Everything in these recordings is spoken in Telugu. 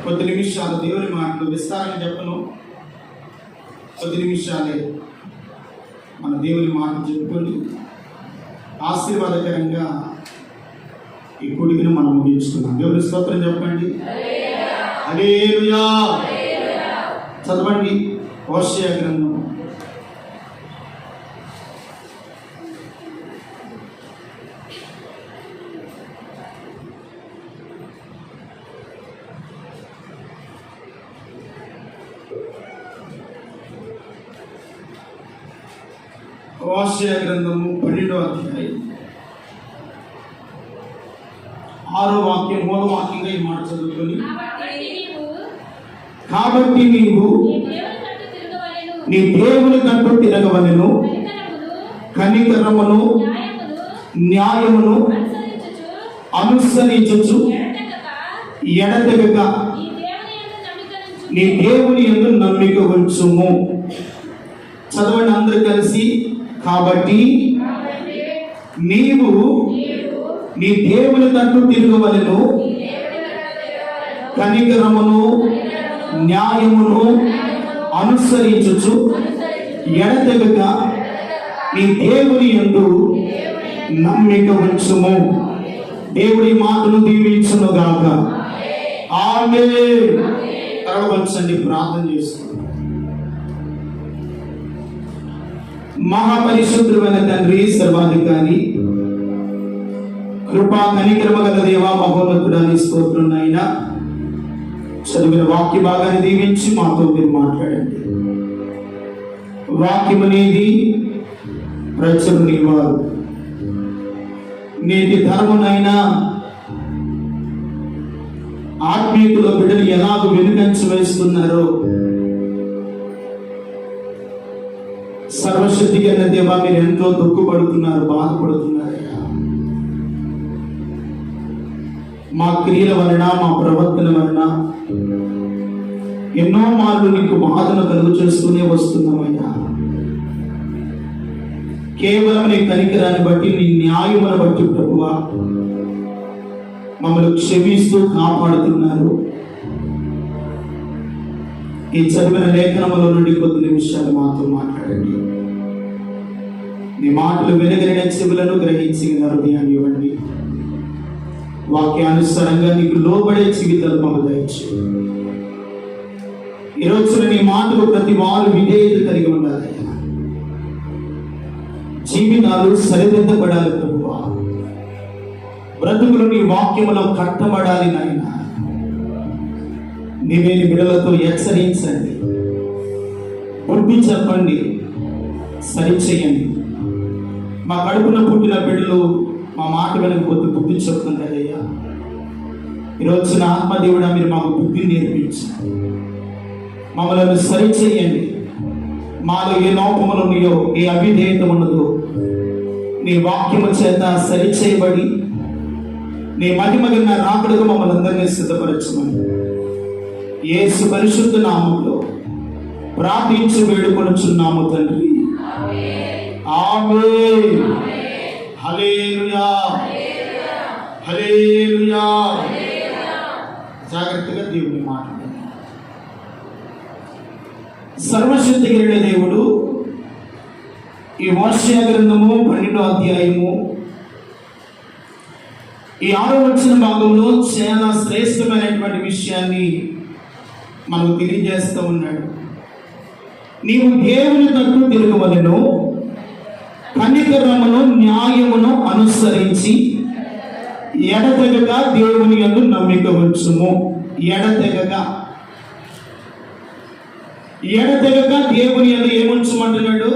కొద్ది నిమిషాలు దేవుని మాటలు విస్తారంగా చెప్పను, కొద్ది నిమిషాలే మన దేవుని మాటలు చెప్పుకొని ఆశీర్వాదకరంగా ఈ కూడికను మనం ముగించుకున్నాం. దేవుని స్తోత్రం చెప్పండి. హల్లెలూయా. చదవండి హోషేయ గ్రంథం 12వ అధ్యాయం 6వ వాక్యం, 3వ వాక్యంగా ఈ మాట చదువుకొని, కాబట్టి నీవు నీ దేవుని తట్టు తిరగవలెను, కనికరమును న్యాయమును అనుసరించుచు ఎడతెగక నీ దేవుని యందు నమ్మిక ఉంచుము. చదవండి అందరూ కలిసి. కాబట్టి నీవు నీ దేవుని తట్టు తిరగవలెను, కనికరమును న్యాయమును అనుసరించుచు ఎడతెగక నీ దేవుని యందు నమ్మిక ఉంచుము. దేవుడి మాటను దీవించునుగాక. ఆమేన్. తరవంచండి, ప్రార్థన చేసుకుందాం. మహాపరిశుద్ధుడైన తండ్రి, సర్వాధికారి, కృపా కనికరమ గల దేవా, మహోన్నతుడాని స్తోత్రం నాయనా. చదివిన వాక్య భాగాన్ని దీవించి మాతో మీరు మాట్లాడండి. వాక్యం అనేది ప్రజలు నీవారు, నేటి ధర్మనైనా ఆత్మీయుల బిడ్డలు ఎలాగ వెనుకంచి వేస్తున్నారో సర్వశక్తి కలిగిన దేవా, మీరు ఎంతో దుఃఖపడుతున్నారు, బాధపడుతున్నారు. మా క్రియల వలన, మా ప్రవర్తన వలన ఎన్నో మార్లు నీకు బాధను కలుగు చేస్తూనే వస్తున్నామయ్యా. కేవలం నీ కనికరాన్ని బట్టి, నీ న్యాయమును బట్టి ప్రభువా మమ్మల్ని క్షమిస్తూ కాపాడుతున్నారు. ఈ చదివిన లేఖనములో నుండి కొద్ది నిమిషాలు మాతో మాట్లాడండి. నీ మాటలు వెలుగైన చెవులను గ్రహించి హృదయాన్ని ఇవ్వండి. వాక్యానుసారంగా నీకు లోబడే జీవితాలు మాకు దయచేయండి. ఈ రోజున నీ మాటలు ప్రతి వారు విధేయత కలిగి ఉండాలి. జీవితాలు సరిదిద్దబడాలి ప్రభువా. బ్రతుకులు నీ వాక్యములో కట్టబడాలి నాయనా. నీవేని బిడ్డలతో హెచ్చరించండి, బుద్ధి చెప్పండి, సరిచేయండి. మా కడుపున పుట్టిన బిడ్డలు మా మాట వెనకపోతే బుద్ధి చెప్తుంటారయ్యా. ఈరోజు నా ఆత్మదేవుడా, మీరు మాకు బుద్ధి నేర్పించండి, మమ్మల్ని సరిచేయండి. మాలో ఏ లోపములు ఉన్నాయో, ఏ అవిధేయత ఉన్నదో నీ వాక్యము చేత సరిచేయబడి నీ మహిమగిన రాకడకు మమ్మల్ని అందరినీ సిద్ధపరచమని యేసు పరిశుద్ధ నామములో ప్రార్థించి వేడుకొనుచున్నాము తండ్రి. ఆమేన్. హల్లెలూయా. హల్లెలూయా. జాగ్రత్తగా దేవుని మాట్లాడండి. సర్వశక్తి కలిగిన దేవుడు ఈ హోషేయ గ్రంథము 12వ అధ్యాయము ఈ 6వ వచన భాగంలో చాలా శ్రేష్టమైనటువంటి విషయాన్ని మనకు తెలియజేస్తూ ఉన్నాడు. నీవు దేవుని తట్టు తిరగవలెను, కనికరమును న్యాయమును అనుసరించి ఎడతెగక దేవుని యందు నమ్మిక ఉంచుము. ఎడతెగక దేవుని యందు ఏముంచమంటున్నాడు?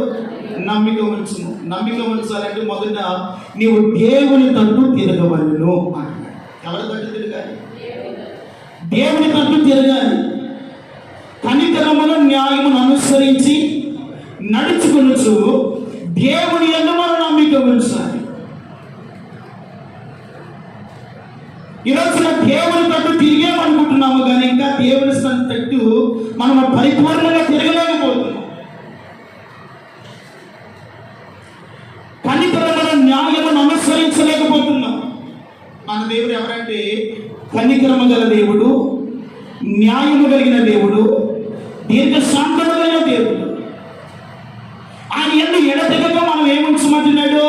నమ్మిక ఉంచుము. నమ్మిక ఉంచాలంటే మొదట నీవు దేవుని తట్టు తిరగవలెను అంటున్నాడు. ఎవరి తట్టు తిరగాలి? దేవుని తట్టు తిరగాలి. కనికరమును న్యాయమును అనుసరించి నడుచుకొనుచు దేవుని యందు మనం నమ్మిక ఉంచాలి. ఈరోజు దేవుని తట్టు తిరిగామనుకుంటున్నాము, కానీ ఇంకా దేవుని తట్టు మనం పరిపూర్ణంగా తిరగలేకపోతున్నాం. కనికరమును న్యాయమును అనుసరించలేకపోతున్నాం. మన దేవుడు ఎవరంటే కనికరము గల దేవుడు, న్యాయము కలిగిన దేవుడు, దీర్ఘశాంతము కలిగిన దేవుడు. ఆయన యందు ఎడతెగక మనం ఏముంచమంటున్నాడు?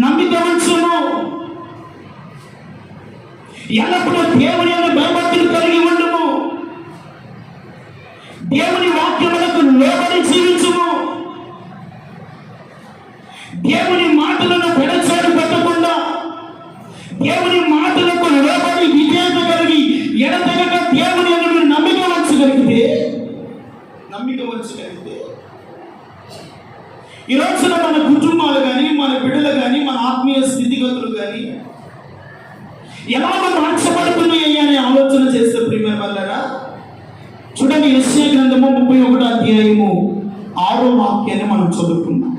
నమ్మిక ఉంచుము. ఎల్లప్పుడూ దేవుని యందు భయభక్తులు కలిగి ఉండుము. దేవుని వాక్యములకు లోబడి జీవించుము. దేవుని మాటలను పెడచాడు పెట్టకుండా దేవుని మాటలకు లోబడి విజేత కలిగి ఎడతెగక దేవుని యందు మీరు నమ్మిక ఉంచగలిగితే ఈ రోజున మన కుటుంబాలు కానీ, మన బిడ్డలు కానీ, మన ఆత్మీయ స్థితిగతులు కానీ ఎలాగ మార్చబడుతున్నాయి అనే ఆలోచన చేస్తే ప్రియమైన వాళ్ళరా, చూడండి యెషయా గ్రంథము 31వ అధ్యాయము 6వ వాక్యాన్ని మనం చదువుకున్నాం.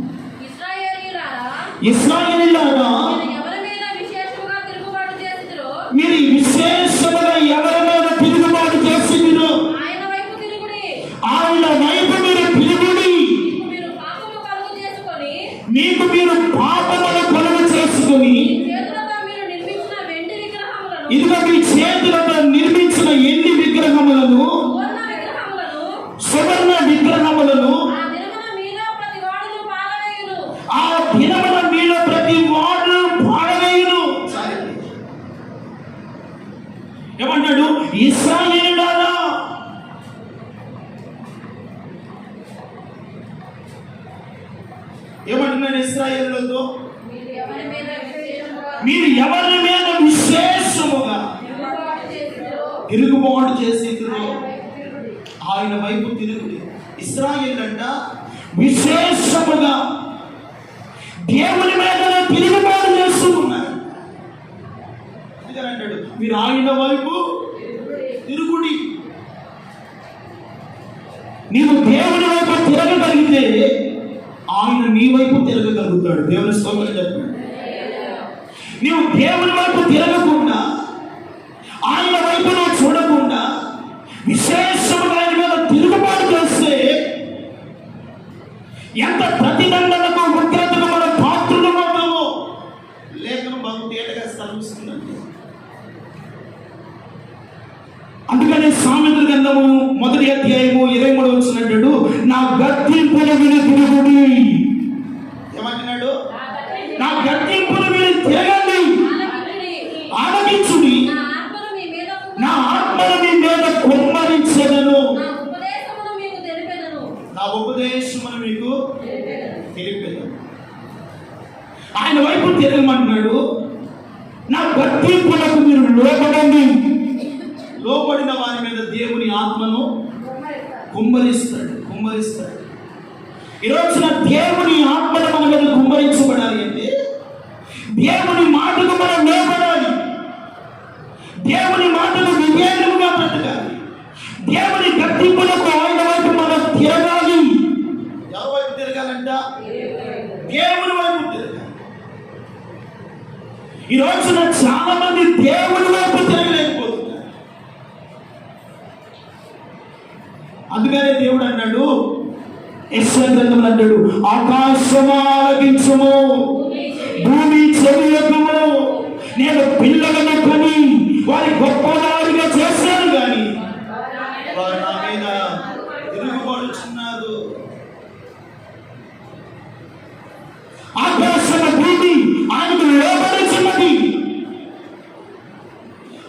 ఇశ్రాయేలీయులారా, మీరు విశేషముగా ఎవరి మీద తిరుగుబాటు చేసినారో ఆయన వైపు మీరు తిరుగుడి. మీకు మీరు పాపములు కలుగు చేసుకుని ఇదిగో మీ చేతులతో నిర్మించిన ఎన్ని విగ్రహములను, సువర్ణ విగ్రహములను ఆ దినమున మీలో ప్రతి వాడు పాడవేయును. ఏమంటాడు? ఇశ్రాయేలీయులారా, ఏమంటున్నాడు ఇశ్రాయేలులతో? మీరు ఎవరి మీద విశేషముగా తిరుగుబాటు చేసిరో ఆయన వైపు తిరుగుడి. ఇశ్రాయేలు అంట విశేషముగా దేవుని మీద తిరుగుబాటు చేస్తున్నారు. అంటాడు మీరు ఆయన వైపు తిరుగుడి. నీవు దేవుని వైపు తిరగగలిగితే ఆయన నీ వైపు తిరగగలుగుతాడు. దేవుని స్తోత్రం చెప్పాడు. నీవు దేవుని వైపు తిరగకుండా, ఆయన వైపు నువ్వు చూడకుండా విశేషముగా ఆయన మీద తిరుగుబాటు చేస్తే ఎంత ప్రతిదండనకు, ఉగ్రతకు మనం పాత్రులమవుతామో లేఖనం బాగు తేటగా స్థాపిస్తుందండి. అందుకని సామెతల గ్రంథము 1వ అధ్యాయము 23వ వచనం, నా గద్దింపుల మీద తిరుగుడి. ఏమంటున్నాడు? నా గద్దింపుల మీద తిరగండి, ఆలకించుడి, నా ఆత్మను మీ మీద కుమ్మరించెదను, నా ఉపదేశమును మీకు తెలిపెదను. ఆయన వైపు తిరగమంటున్నాడు. నా గద్దింపులకు మీరు లోబడండి. లోబడిన వారి మీద దేవుని ఆత్మను కుమ్మరిస్తాడు. ఈ రోజున దేవుని ఆత్మను మన మీద కుమ్మరించబడాలి అంటే దేవుని మాటకు మనం లోబడాలి. దేవుని మాటకు విధేయులుగా బ్రతకాలి. దేవుని గద్దింపులకు ఆయన వైపు మనం తిరగాలి. ఎవరి వైపు తిరగాలంట? దేవుని వైపు తిరగాలి. ఈ రోజున చాలా మంది దేవుని వైపు తిరగలేకపోతున్నారు. అందుకనే దేవుడు అన్నాడు, యెషయా గ్రంథంలో అంటాడు, ఆకాశము ఆలకించుము, భూమి చెవియొగ్గుము. నేను పిల్లలను కని వారి గొప్పవారిగా చేశాను కానీ వారు నా మీద తిరుగుబడుచున్నారు. ఆకాశమ భూమి ఆయనకు లోబడుచున్నది.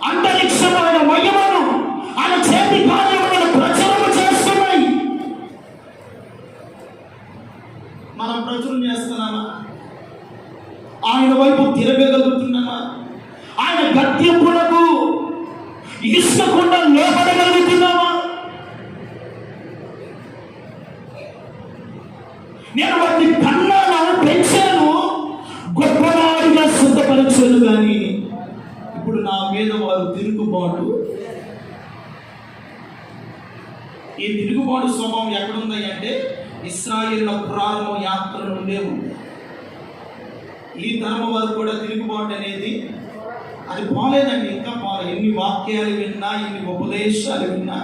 అంతరిక్షమైన మహిమను ఆయన చేతి కార్యములను ప్రచురణ చేస్తున్నాయి. మనం ప్రచురణ చేస్తున్నామా? ఆయన వైపు తిరగగలుగుతున్నామా? ఆయన గద్దింపులకు ఇష్టకుండా లోపడగలుగుతున్నామా? నేను వాటిని కన్నాను, పెంచాను, గొప్పవారిగా సిద్ధపరిచాను, కానీ ఇప్పుడు నా మీద వారు తిరుగుబాటు. ఈ తిరుగుబాటు స్వభావం ఎక్కడుంది అంటే ఇశ్రాయేలు ప్రారంభ యాత్ర నుండే ఉంది. ఈ తరం వారు కూడా తిరుగుబాటు అనేది అది పోలేదండి, ఇంకా పోలేదు. ఎన్ని వాక్యాలు విన్నా, ఎన్ని ఉపదేశాలు విన్నా,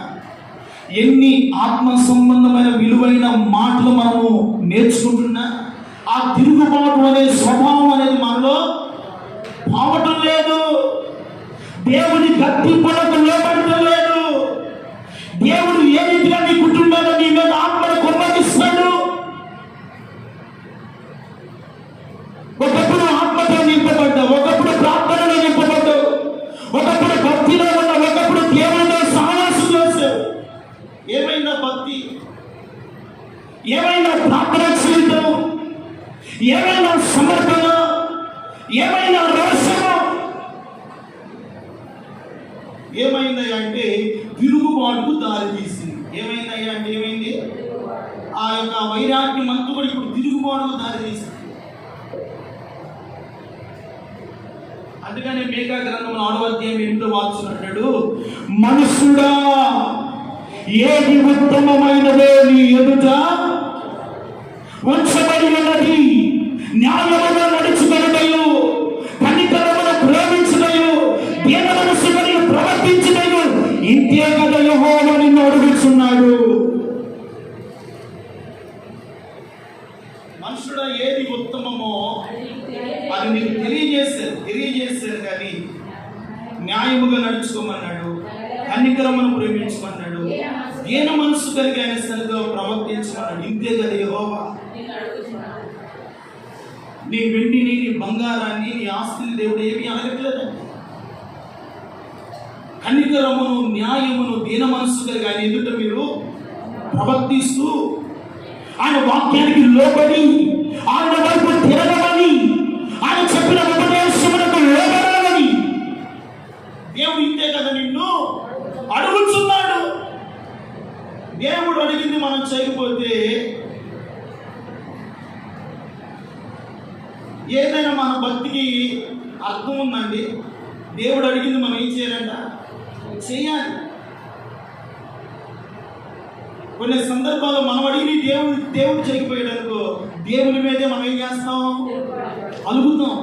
ఎన్ని ఆత్మ సంబంధమైన విలువైన మాటలు మనము నేర్చుకుంటున్నా, ఆ తిరుగుబాటు అనే స్వభావం అనేది మనలో పోవటం లేదు. దేవుని గద్దింపులకు లోబడటం లేదు. ఏమైనా సమర్థన, ఏమైనా రోషము, ఏమైందయ్యా అంటే తిరుగుబాటుకు దారి తీసింది. ఏమైందయ్యా అంటే ఏమైంది? ఆ యొక్క వైరాగ్యం అంతా కూడా ఇప్పుడు తిరుగుబాటుకు దారి తీసింది. అందుకని మీకా గ్రంథం 6వ అధ్యాయం 8వ వాక్యం అంటాడు, మనుషుడా ఏది ఉత్తమమైనదో నీ ఎదుట ఉంచబడి ఉన్నది, న్యాయముగా నడుచుకొనుటయు, కనికరమును ప్రేమించుటయు, దీన మనసు కలిగి ప్రవర్తించుటయు, ఇంతే కదా యెహోవా నిన్ను అడుగుచున్నాడు. మనుషుడా ఏది ఉత్తమమో అది నీకు తెలియజేశారు కానీ న్యాయముగా నడుచుకోమన్నాడు, కనికరమును ప్రేమించమన్నాడు, దీన మనసు కలిగి ఆయన సన్నిధిలో ప్రవర్తించమన్నాడు. ఇంతే కదా యెహోవా. నీ వెండిని, నీ బంగారాన్ని, నీ ఆస్తిని దేవుడు ఏమీ అడగట్లేదండి. కనికరమును, న్యాయమును, దీన మనసు కలిగి ఆయన ఎదుట మీరు ప్రవర్తిస్తూ ఆయన వాక్యానికి లోబడి ఆయన వైపు తిరగమని, ఆయన చెప్పిన ఉపదేశములకు లోబడాలని దేవుడు ఇంతే కదా నిన్ను అడుగుతున్నాడు. దేవుడు అడిగింది మనం చేయకపోతే ఏదైనా మన భక్తికి అర్థం ఉందండి? దేవుడు అడిగింది మనం ఏం చేయాలంట? చేయాలి. కొన్ని సందర్భాల్లో మనం అడిగి దేవుడు చేయకపోయాడనుకో, దేవుని మీదే మనం ఏం చేస్తాం? అలుగుతాం,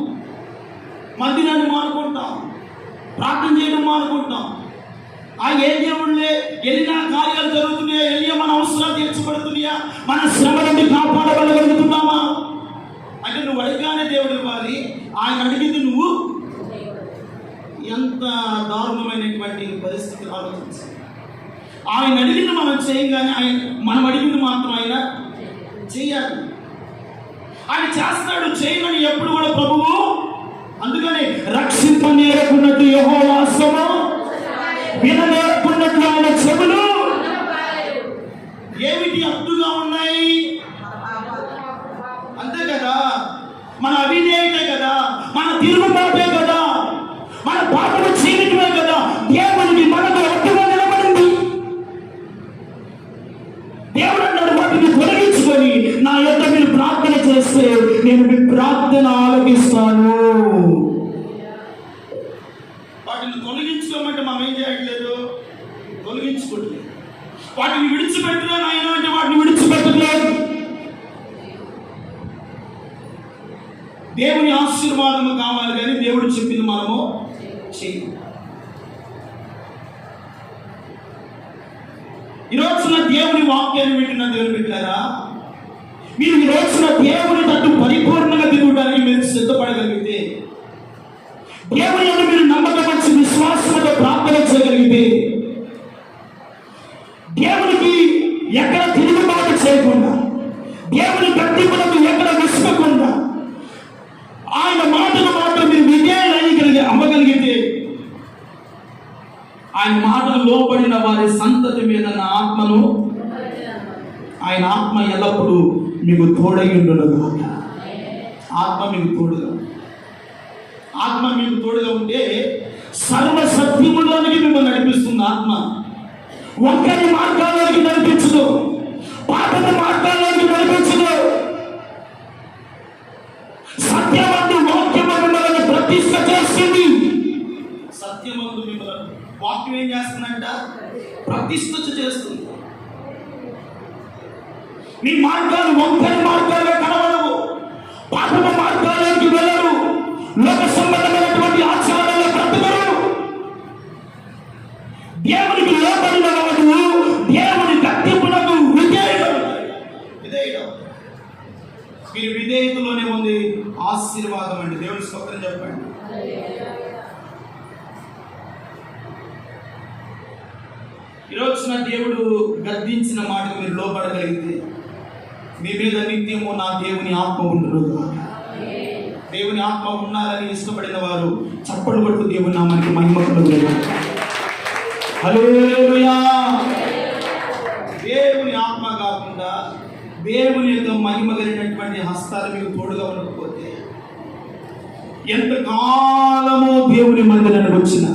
మందిరాన్ని మానుకుంటాం, ప్రార్థన చేయడం మానుకుంటాం. ఆ ఏ దేవుళ్ళే వెళ్ళినా కార్యాలు జరుగుతున్నాయా? వెళ్ళి మన అవసరాలు తీర్చబడుతున్నాయా? మన శ్రమ నుండి కాపాడగలుగుతున్నామా? అంటే నువ్వు అడిగానే దేవుడు ఇవ్వాలి. ఆయన అడిగింది నువ్వు ఎంత దారుణమైనటువంటి పరిస్థితులు ఆలోచించాలి. ఆయన అడిగింది మనం చేయగానే మనం అడిగింది మాత్రం ఆయన చేయాలి. ఆయన చేస్తాడు, చేయమని ఎప్పుడు కూడా ప్రభువు. అందుకని రక్షింపనేరకున్నట్టు యెహోవా స్వరము, విననేరకున్నట్లు ఆయన చెవులు ఏమిటి అడ్డుగా ఉన్నాయి? అంతే కదా, మన అవిధేయతే కదా, మన తిరుగుబాటే కదా, మన పాపల జీవితమే కదా దేవునికి మనకు అడ్డుగా నిలబడింది. దేవుడు అన్నాడు, వాటిని తొలగించుకొని నా యొద్ద మీరు ప్రార్థన చేస్తే నేను మీ ప్రార్థన ఆలకిస్తాను. వాటిని తొలగించుకోమంటే మనం ఏం చేయట్లేదు, తొలగించుకోవట్లేదు. వాటిని విడిచిపెట్టలే నాయన అంటే వాటిని విడిచిపెట్టలేదు. దేవుని ఆశీర్వాదము కావాలి కానీ దేవుడు చెప్పింది మనము చేయాలి. ఈ రోజున దేవుని వాక్యాన్ని వింటున్న దేవుని బిడ్డలారా, మీరు ఈ రోజున దేవుని తట్టు పరిపూర్ణంగా దిగువడానికి మీరు సిద్ధపడగలిగితే, దేవుని యందు మీరు నమ్మకం వచ్చి విశ్వాసంతో ప్రార్థన చేయగలిగితే, దేవునికి ఎక్కడ తిరుగుబాటు చేయకుండా, దేవుని గట్టింపులకు ఎక్కడ విసుకకుండా, ఆయన మాటలు మీరు విజయాన్ని అమ్మగలిగితే, ఆయన మాటలు లోబడిన వారి సంతతి మీద నా ఆత్మను, ఆయన ఆత్మ ఎల్లప్పుడూ మీకు తోడై ఉండును. ఆత్మ మీకు తోడుగా, ఆత్మ మీకు తోడుగా ఉంటే సర్వ సత్యములోనికి మిమ్మల్ని నడిపిస్తుంది. ఆత్మ ఒక్కరి మార్గాల్లోకి నడిపించదు, పాపల మార్గాల్లోకి నడిపించదు. సత్యమందు వాక్యము మిమ్మల్ని ప్రతిష్ఠ చేస్తుంది. సత్యమందు మిమ్మల్ని వాక్యం ఏం చేస్తుందంట? ప్రతిష్ఠ చేస్తుంది. మీ మార్గాలు ఒక్కరి మార్గాలుగా కనబడవు, పాపల మార్గాల్లోకి వెళ్ళరు, లోక సంబంధమైనటువంటి ఆచారాల్లో బ్రతకరు. దేవునికి లోబడిన వాడు దేవుని గట్టింపునకు విధేయుడు. మీరు విధేయతలోనే ఉంది ఆశీర్వాదం అండి. దేవుని స్తోత్రం చెప్పండి. ఈరోజున దేవుడు గద్దించిన మాటకు మీరు లోపడగలిగితే మీ మీద నిత్యము నా దేవుని ఆత్మ ఉండును. దేవుని ఆత్మ ఉన్నారని ఇష్టపడిన వారు చప్పట్లు కొట్టు దేవుని నామానికి మహిమ కలుగును. హల్లెలూయా. దేవుని ఆత్మ కాకుండా దేవుని యొక్క మహిమ కలిగినటువంటి హస్తాలు మీకు తోడుగా ఉండకపోతే ఎంతకాలము దేవుని మందిరానికి వచ్చిన,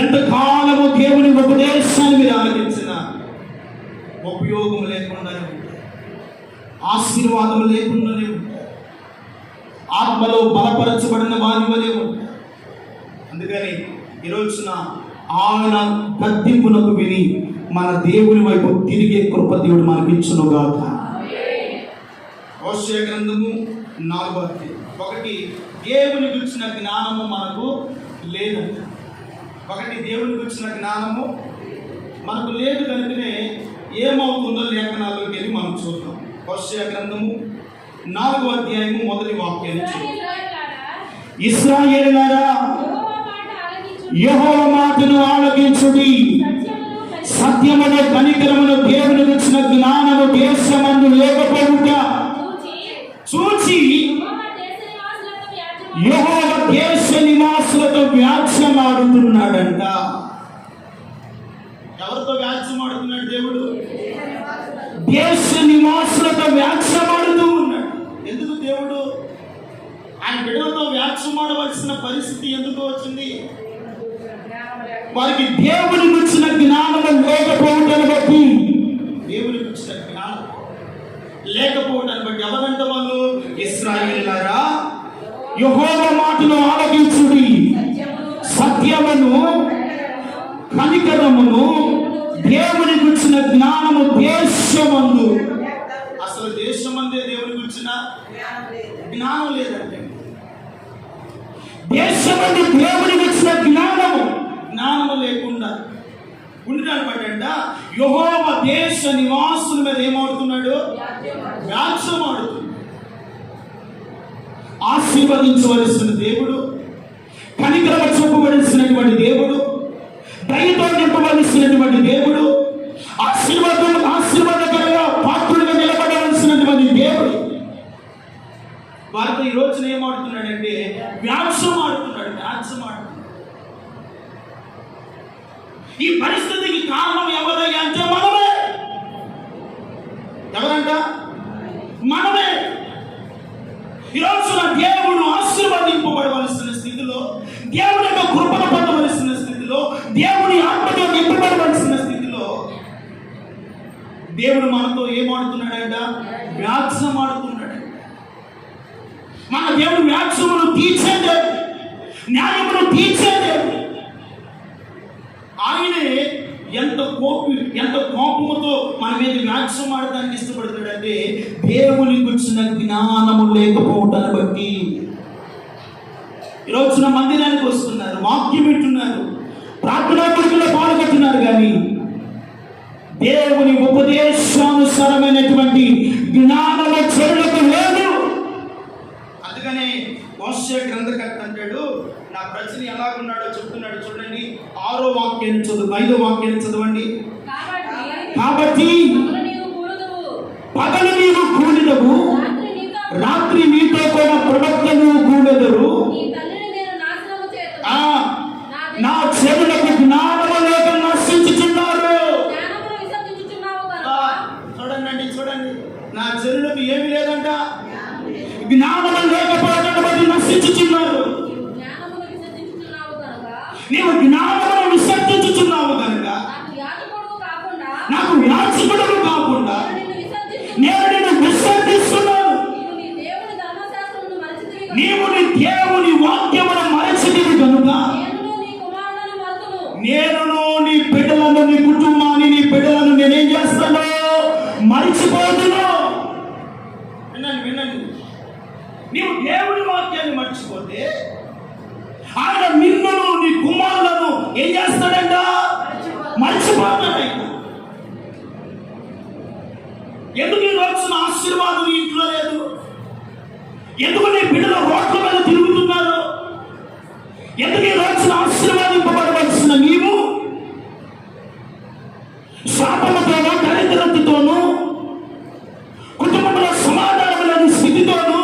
ఎంతకాలము దేవుని ఉపదేశాన్ని మీరు ఆలకించిన ఉపయోగం లేకుండానే ఉంటాయి, ఆశీర్వాదం లేకుండానే ఉంటాయి, ఆత్మలో బలపరచబడిన వారి వలె ఉంటాయి. అందుకని ఈరోజున ఆయన గద్దింపునకు విని మన దేవుని వైపు తిరిగే కృప దేవుడు మనకిచ్చునుగాక. హోషేయ గ్రంథము 4వ అధ్యాయం. ఒకటి, దేవుని గురించిన జ్ఞానము మనకు లేదంట. దేవుని గురించిన జ్ఞానము మనకు లేదు కనుకనే ఏమవుతుందో లేఖనాల్లోకి వెళ్ళి మనం చూద్దాం. హోషేయ గ్రంథము 4వ అధ్యాయము 1వ వాక్యాన్ని ఇశ్రాయేలులారా యెహోవా మాటను ఆలకించుడి, సత్యమును కనికరమును దేవుని గురించిన జ్ఞానము దేశమందు లేకపోవుట చూచి యెహోవా దేశ నివాసులతో వ్యాజ్యమాడుతున్నాడంట. ఎవరితో వ్యాజ్యమాడుతున్నాడు దేవుడు? దేశ నివాసులతో వ్యాజ్యమాడుతూ ఉన్నాడు. ఎందుకు దేవుడు ఆయన బిడ్డలతో వ్యాజ్యమాడవలసిన పరిస్థితి ఎందుకు వచ్చింది? వారికి దేవుని గురించిన జ్ఞానము లేకపోవటాన్ని బట్టి, దేవుని గురించిన జ్ఞానం లేకపోవటాన్ని బట్టి ఎవరంట వాళ్ళు? ఇశ్రాయేలులారా యెహోవా మాటను ఆలకించుడి, సత్యమును కనికరమును దేవుని గురించిన జ్ఞానము దేశమందు. అసలు దేశమందే దేవుని గురించిన జ్ఞానం లేదంటే, దేశమందు దేవుని గురించిన జ్ఞానము లేకుండా ఉండడాన్ని బట్టంట యెహోవా దేశ నివాసుల మీద ఏమవుతున్నాడు? వ్యాజ్యమాడుతున్నాడు. ఆశీర్వదించవలసిన దేవుడు, కనికరమ చూపవలసినటువంటి దేవుడు, దయతో నింపవలసినటువంటి దేవుడు, ఆశీర్వాదకరంగా పాత్రుడిగా నిలబడవలసినటువంటి దేవుడు వారితో ఈ రోజున ఏమాడుతున్నాడంటే వ్యాజ్యమాడుతున్నాడు. ఈ పరిస్థితికి కారణం ఎవరయ్యా అంటే మనమే. ఎవరంట? మనమే. ఈరోజు దేవుడు ఆశీర్వదింపబడవలసిన స్థితిలో, దేవుని యొక్క కృపను పొందవలసిన స్థితిలో, దేవుని ఆత్మతో నింపబడవలసిన స్థితిలో దేవుడు మనతో ఏమాడుతున్నాడంట? వ్యాజ్యమాడుతున్నాడు. మన దేవుడు వ్యాజ్యమును తీర్చేదేవుడు, న్యాయమును తీర్చేదేవుడు. ఆయనే ఎంత కోపముతో మన మీద వ్యాజ్యమాడటానికి ఇష్టపడతాడంటే దేవుని గురించిన జ్ఞానము లేకపోవటాన్ని బట్టి. ఈరోజున మందిరానికి వస్తున్నారు, వాక్యం వింటున్నారు, ప్రార్థనా కొడుకులో పాల్గొంటున్నారు, కానీ దేవుని ఉపదేశానుసారమైనటువంటి జ్ఞానము చెరులకు లేదు. అందుకనే హోషేయ గ్రంథకర్త అంటాడు, నా ప్రజలు ఎలాగున్నాడో చెప్తున్నాడు చూడండి. 6వ వాక్యాన్ని చదువు, 5వ వాక్యాన్ని చదవండి. కాబట్టి పగలు నీవు కూలిదవు, రాత్రి నీతో కూడా ప్రవక్తలు కూలెదరు. నా చెవులకు జ్ఞానము లేక నశించుచున్నారు. చూడండి, నా చెవులకు ఏమి లేదంట? జ్ఞానము లేకపోవడం బట్టి నశించుచున్నారు. నీవు జ్ఞానమును విసర్జించుచున్నావు కనుక నాకు యాజకుడు కాకుండా నేను నిన్ను విసర్జిస్తున్నాను. నీవు నీ దేవుని వాక్యమును మరచితివి కనుక నేను నీ బిడ్డలను, నీ కుటుంబాన్ని, నీ బిడ్డలను నేనేం చేస్తాను? మరిచిపోతున్నా. వినండి, నీవు దేవుని వాక్యాన్ని మర్చిపోతే ఆయన నిన్నును, నీ కుమారులను ఏం చేస్తాడంట? మర్చిపోతాడంట. ఎందుకు ఈ రోజున ఆశీర్వాదం నీ ఇంట్లో లేదు? ఎందుకు నీ బిడ్డలు రోడ్ల మీద తిరుగుతున్నారు? ఎందుకు ఈ రోజున ఆశీర్వాదింపబడవలసిన నీవు శాపముతోనూ, దరిద్రతతోనూ, కుటుంబంలో సమాధానం లేని స్థితితోనూ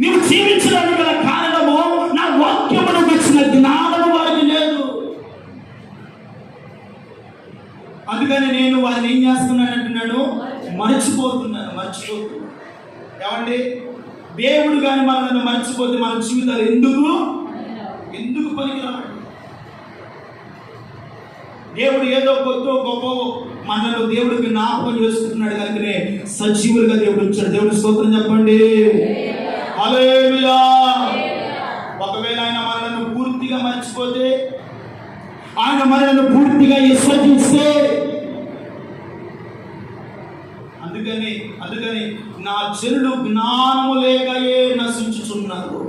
నీవు జీవించడానికి గల కారణము నా వాక్యమును వచ్చిన జ్ఞానము వారికి లేదు. అది అందుకని నేను వారిని ఏం చేస్తున్నాను అంటున్నాడు, మర్చిపోతున్నాను. ఏమండి, దేవుడు కానీ మనల్ని మర్చిపోతే మన జీవితాలు ఎందుకు పనికిరావండి? దేవుడు ఏదో కొద్దో గొప్ప మనలో దేవుడికి జ్ఞాపకం చేసుకుంటున్నాడు కనుకనే సజీవులుగా దేవుడు వచ్చాడు. దేవుడి స్తోత్రం చెప్పండి. హల్లెలూయా. ఒకవేళ ఆయన మనల్ని పూర్తిగా మర్చిపోతే, ఆయన మనల్ని పూర్తిగా విసర్జిస్తే, అందుకని నా జనులు జ్ఞానము లేకయే నశించుచున్నారు.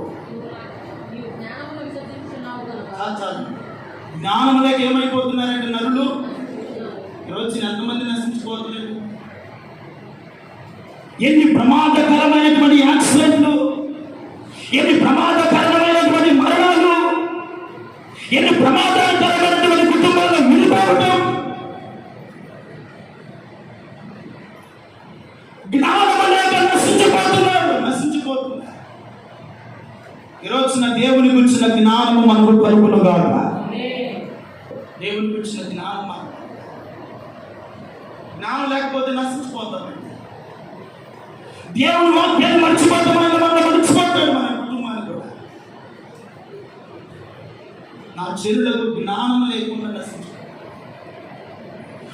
జ్ఞానం లేక ఏమైపోతున్నారంటే నరులు ఈరోజు ఎంతమంది నశించిపోతున్నారు? ఎన్ని ప్రమాదకరమైనటువంటి యాక్సిడెంట్లు, ఎన్ని ప్రమాదకరమైనటువంటి మరణాలు, ఎన్ని ప్రమాదకరమైనటువంటి కుటుంబాల్లో విడిపోవటం. జ్ఞానం లేక నశించిపోతున్నారు. ఈరోజున దేవుని గురించిన జ్ఞానము మనకు కలుగును గాక. దేవుని గురించిన జ్ఞానం లేకపోతే నశించిపోతామండి. దేవుని వాక్యాన్ని మర్చిపోతామని మనం మర్చిపోతాడు మన కుటుంబాన్ని కూడా. నా చెరులకు జ్ఞానం లేకుండా నశించిపోతాడు.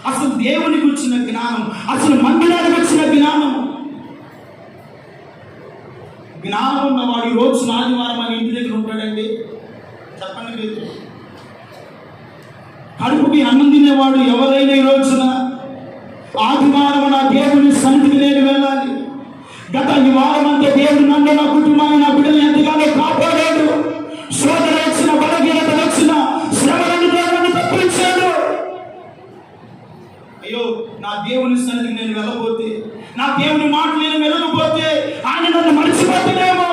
అసలు దేవునికి వచ్చిన జ్ఞానం, అసలు మందిరానికి వచ్చిన జ్ఞానం ఉన్నవాడు ఈ రోజు ఆదివారం మన ఇంటి దగ్గర ఉంటాడండి. చెప్పండి మీరు, కడుపుకి అన్నం తినేవాడు ఎవరైనా ఈ రోజున ఆదివారం నా దేవుని సన్నిధికి నేను వెళ్ళాలి. గత ఈ వారం అంతా దేవుడు నన్ను, నా కుటుంబాన్ని, నా బిడ్డలు ఎంతగానో కాపాడాడు. శోధన వచ్చిన, బలహీనత వచ్చిన, శ్రమలను దేవుని తప్పించాడు. అయ్యో, నా దేవుని సన్నిధికి నేను వెళ్ళబోతే, నా దేవుని మాట నేను వెళ్ళకపోతే ఆయన నన్ను మర్చిపోతున్నామో.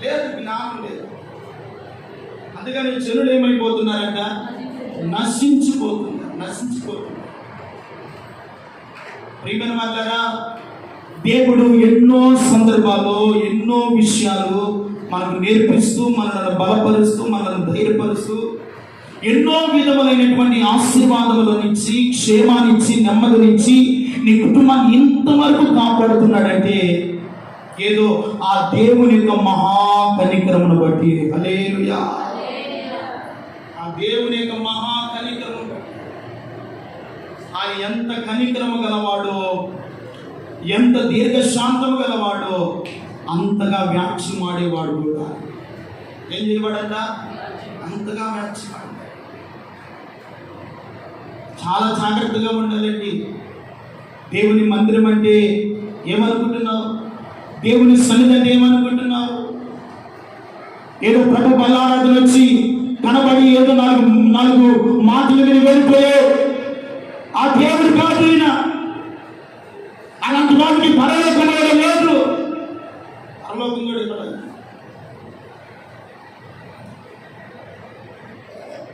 లేదు, జ్ఞానం లేదు. అందుకని జనులు ఏమైపోతున్నారంట, నశించిపోతున్నారు. ప్రియమైన వాళ్ళారా, దేవుడు ఎన్నో సందర్భాల్లో ఎన్నో విషయాలు మనకు నేర్పిస్తూ, మనల్ని బలపరుస్తూ, మనల్ని ధైర్యపరుస్తూ, ఎన్నో విధములైనటువంటి ఆశీర్వాదముల నుంచి, క్షేమాన్నిచ్చి, నెమ్మదినిచ్చి నీ కుటుంబాన్ని ఇంతవరకు కాపాడుతున్నాడంటే ఏదో ఆ దేవుని యొక్క మహా కనికరమును బట్టి. హల్లెలూయా. ఆ దేవుని యొక్క మహా కనికరము బట్టి. ఆయన ఎంత కనికరము గలవాడో, ఎంత దీర్ఘశాంతము గలవాడో అంతగా వ్యాఖ్యమాడేవాడు కూడా. ఏం చేయవాడంట? అంతగా వ్యాఖ్యమాడు. చాలా జాగ్రత్తగా ఉండాలండి. దేవుని మందిరం అంటే ఏమనుకుంటున్నావు? దేవుని సన్నిధి అంటే ఏమనుకుంటున్నావు? ఏదో ప్రభు బల్లారాధన వచ్చి కనబడి ఏదో నాలుగు మాటలు మీరు వెళ్ళిపోయే ఆ దేవుడు కాదు. అలాంటి వాటికి పరలోకం లేదు. పరలోకం కూడా ఇక్కడ.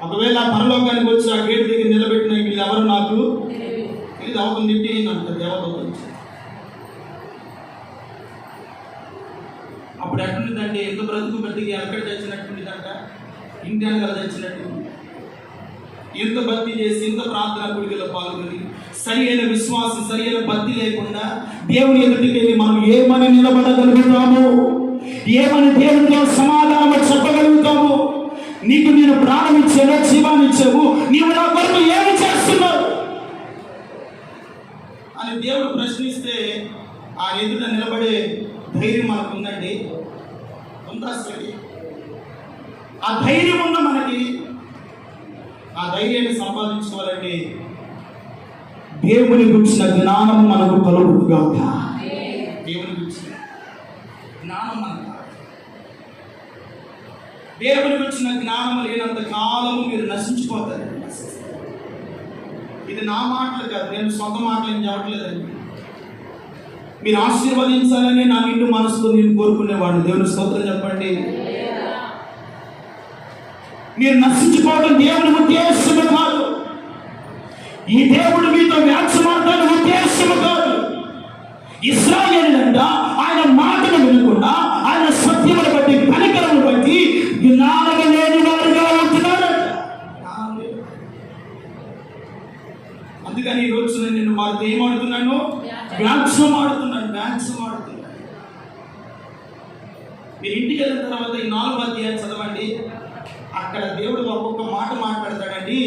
ఒకవేళ పరలోకానికి వచ్చి ఆ గేటు దగ్గర నిలబెట్టిన వీళ్ళు ఎవరు నాకు ఇది అవతం తిట్టి అంటారు దేవత గురించి. అప్పుడు ఎట్లుంటుందంటే, ఎంత బ్రతుకు బతికి ఎక్కడ తెచ్చినట్టుంటుందంట, ఇంటి వెనకాల తెచ్చినట్టు. ఎంత భక్తి చేసి, ఎంత ప్రార్థన కూడికలో పాల్గొని, సరి అయిన విశ్వాసం, సరి అయిన భక్తి లేకుండా దేవుని ఎదుటికి వెళ్ళి మనం ఏమని నిలబడగలుగుతాము? ఏమని దేవునితో సమాధానం చెప్పగలుగుతాము? నీకు నేను ప్రాణం ఇచ్చాను, జీవాన్ని ఇచ్చావు, నీవు నా కొరకు ఏమి చేస్తున్నావు అని దేవుడు ప్రశ్నిస్తే ఆ ఎదుట నిలబడే ధైర్యం మనకు ఉందండి. ఉందా? ఆ ధైర్యం ఉన్న మనకి, ఆ ధైర్యాన్ని సంపాదించుకోవాలంటే దేవుని గురించిన జ్ఞానం మనకు కలుగుగా. దేవుని గురించిన జ్ఞానం మనకు, దేవుని గురించిన జ్ఞానం లేనంత కాలము మీరు నశించిపోతారు. ఇది నా మాటలు కాదు, నేను సొంత మాటలు ఏం చెప్పట్లేదండి. మీరు ఆశీర్వదించాలని నా నిండు మనసుతో నేను కోరుకునేవాడు. దేవుని స్తోత్రం చెప్పండి. మీరు నశించిపోవడం దేవుని ఉద్దేశము కాదు. ఈ దేవుడు మీతో వ్యాఖ్యమాడటానికి ఉద్దేశము కాదు. ఇశ్రాయేలులంట ఆయన మాటను వినకుండా, ఆయన సత్యమును బట్టి, కనికరమును బట్టి జ్ఞానము లేని వారుగా ఉంటున్నారంట. అందుకని ఈ రోజు నేను వారితో ఏమాడుతున్నాను? వ్యాఖ్యం ఆడుతున్నాను. మీరు ఇంటికి వెళ్ళిన తర్వాత ఈ 4వ అధ్యాయం చదవండి. అక్కడ దేవుడు ఒక్కొక్క మాట మాట్లాడతాడండి,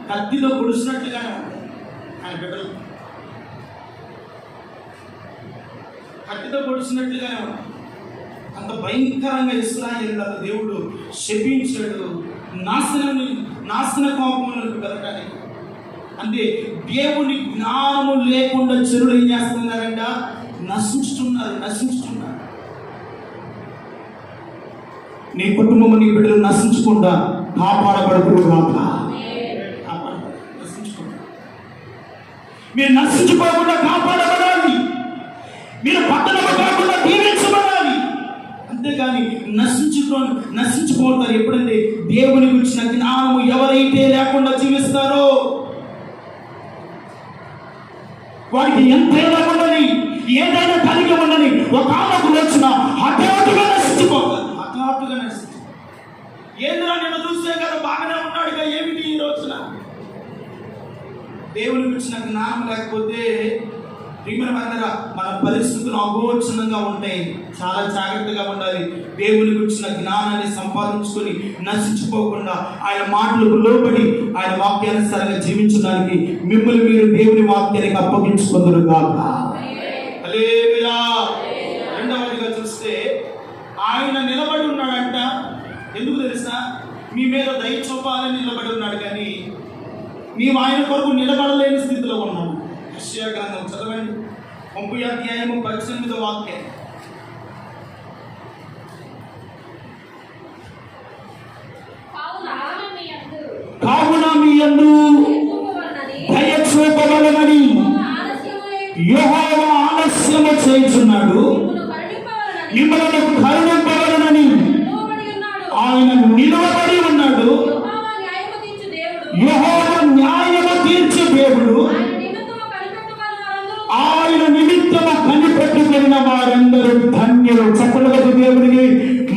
కత్తిలో పొడిచినట్లుగానే ఉంటుంది. ఆయన బిడ్డలు కత్తితో పొడిచినట్లుగానే ఉంటుంది. అంత భయంకరంగా ఇశ్రాయేలులను దేవుడు శపించాడు, నాశన కోపములకు వెళ్ళడానికి. అంటే దేవుని జ్ఞానము లేకుండా చెరువులు ఏం చేస్తున్నారంట? నశించుతున్నారు. నీ కుటుంబము, నీ బిడ్డలు నశించకుండా కాపాడబడుతున్నారు. మీరు నశించుకోకుండా కాపాడబడాలి. మీరు పట్టణము కాకుండా దీవించబడాలి. అంతేగాని నశించిపోతారు ఎప్పుడంటే దేవునికి వచ్చిన జ్ఞానము ఎవరైతే లేకుండా జీవిస్తారో వారికి ఎంతైనా ఉండని, ఏదైనా కలిగి ఉండని, ఒక ఆమెకు వచ్చిన హఠాత్తుగా నశించిపోతారు. ఏంద్రా నేను చూస్తే కదా బాగానే ఉన్నాడుగా, ఏమిటి ఈ రోజున? దేవునికి వచ్చిన జ్ఞానం లేకపోతే మన పరిస్థితులు అగోచరంగా ఉంటాయి. చాలా జాగ్రత్తగా ఉండాలి. దేవునికి వచ్చిన జ్ఞానాన్ని సంపాదించుకొని నశించిపోకుండా ఆయన మాటలకు లోబడి ఆయన వాక్యానుసారంగా జీవించడానికి మిమ్మల్ని మీరు దేవుని వాక్యానికి అప్పగించుకుందరు గాక. హల్లెలూయా. రెండవదిగా చూస్తే ఆయన నిలబడి ఉన్నాడంట. ఎందుకు తెలుసా? మీ మీద దయ చూపాలని నిలబడి ఉన్నాడు, కానీ మేము ఆయన కొరకు నిలబడలేని స్థితిలో ఉన్నాము. యెషయా గ్రంథం చదవండి, 30వ అధ్యాయము 18వ వాక్యం. కావున మీ యందు దయ చూపవలెనని యెహోవా ఆలస్యము చేయుచున్నాడు, మిమ్మల్ని కరుణింపవలెనని ఆయన నిలవబడి ఉన్నాడు. యెహోవా న్యాయము తీర్చు దేవుడు. ఆయన నిమిత్తము కనిపెట్టుకున్న వారందరూ ధన్యులు. చక్కగా దేవుడికి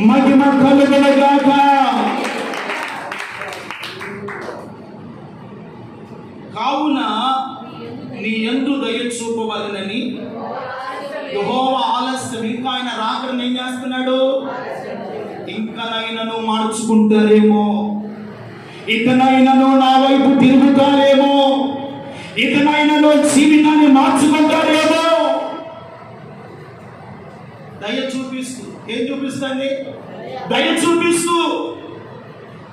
మహిమ కలుగునుగాక. కావున నీ యందు దయ చూపవలెనని యెహోవా ఆలస్యం. ఇంకా ఆయన రాకడని ఏం చేస్తున్నాడు? ఇంకనైనాను మార్చుకుంటారేమో, ఇకనైనాను నా వైపు తిరుగుతారేమో, ఇకనైనాను జీవితాన్ని మార్చుకుంటారేమో. దయ చూపిస్తూ, ఏం చూపిస్తుంది? దయ చూపిస్తూ,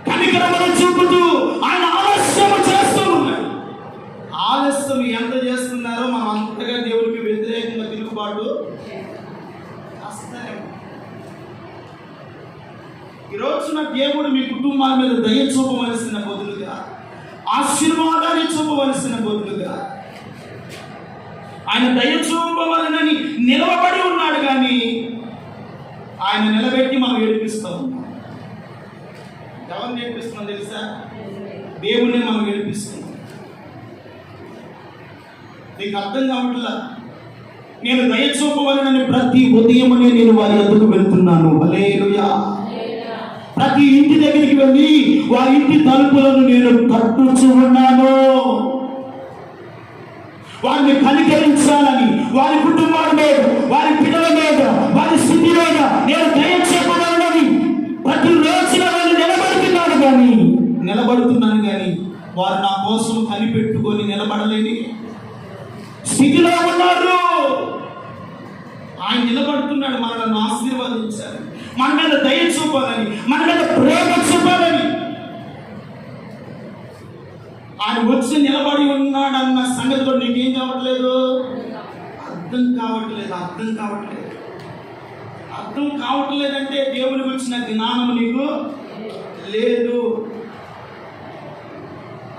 కనికరమును చూపుతూ ఆయన ఆలస్యం చేస్తూ ఉన్నాడు. ఆలస్యం ఎంత చేస్తున్నారో మనం అంతగా దేవుడికి వ్యతిరేకంగా తిరుగుబాటు చేస్తారేమో. ఈ రోజున దేవుడు మీ కుటుంబాల మీద దయ చూపవలసిన బదులుగా, ఆశీర్వాదాన్ని చూపవలసిన బదులుగా ఆయన దయ చూపవలనని నిలవబడి ఉన్నాడు, కానీ ఆయన నిలబెట్టి మనం ఏడిపిస్తూ ఉన్నాం. ఎవరిని ఏడిపిస్తున్నాం తెలుసా? దేవుణ్ణి మనం ఏడిపిస్తున్నాం. నీకు అర్థం కావట్లా? నేను దయ చూపవలనని ప్రతి ఉదయమునే నేను వారి వద్దకు వెళ్తున్నాను. హల్లెలూయా. ప్రతి ఇంటి దగ్గరికి వెళ్ళి వారి ఇంటి తలుపులను నేను తట్టుచు ఉన్నాను. వారిని కనికరించాలని, వారి కుటుంబాల మీద, వారి పిల్లల మీద, వారి స్థితి మీద నేను దయ చూపవలనని ప్రతి రోజున వాళ్ళు నిలబడుతున్నాను, కానీ వారు నా కోసం కనిపెట్టుకొని నిలబడలేని స్థితిలో ఉన్నారు. ఆయన నిలబడుతున్నాడు మనల్ని ఆశీర్వదించాలి, మన మీద దయ చూపాలని, మన మీద ప్రేమ చూపాలని. ఆయన వచ్చి నిలబడి ఉన్నాడన్న సంగతిలో నీకేం కావట్లేదు? అర్థం కావట్లేదంటే దేవునికి వచ్చిన జ్ఞానం నీకు లేదు.